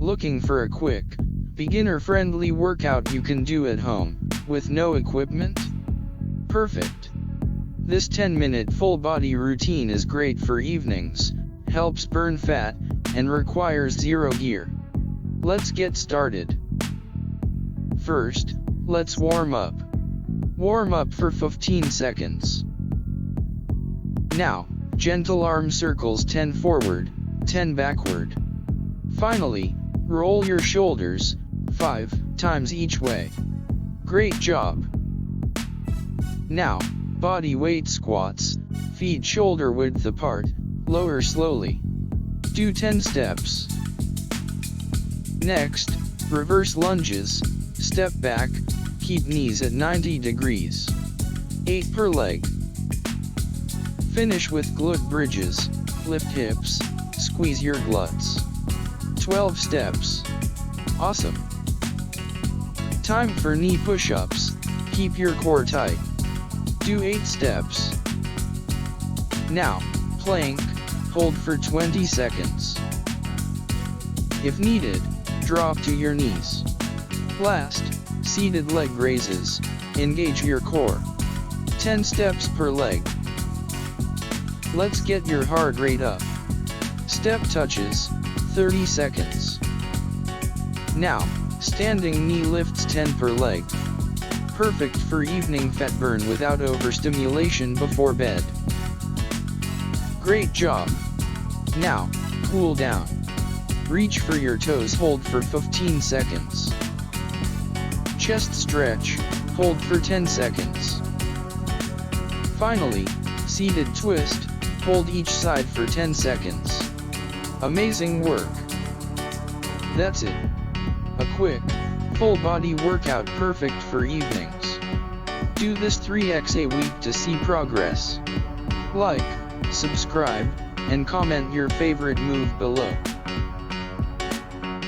Looking for a quick, beginner-friendly workout you can do at home, with no equipment? Perfect! This 10-minute full-body routine is great for evenings, helps burn fat, and requires zero gear. Let's get started. First, let's warm up. Warm up for 15 seconds. Now, gentle arm circles 10 forward, 10 backward. Finally, roll your shoulders, 5 times each way. Great job! Now, body weight squats, feet shoulder width apart, lower slowly. Do 10 steps. Next, reverse lunges, step back, keep knees at 90 degrees. 8 per leg. Finish with glute bridges, lift hips, squeeze your glutes. 12 steps. Awesome. Time for knee push-ups, keep your core tight. Do 8 steps. Now, plank, hold for 20 seconds. If needed, drop to your knees. Last, seated leg raises, engage your core. 10 steps per leg. Let's get your heart rate up. Step touches, 30 seconds. Now, standing knee lifts 10 per leg. Perfect for evening fat burn without overstimulation before bed. Great job! Now, cool down. Reach for your toes, hold for 15 seconds. Chest stretch, hold for 10 seconds. Finally, seated twist, hold each side for 10 seconds. Amazing work! That's it. A quick, full body workout perfect for evenings. Do this 3x a week to see progress. Like, subscribe, and comment your favorite move below.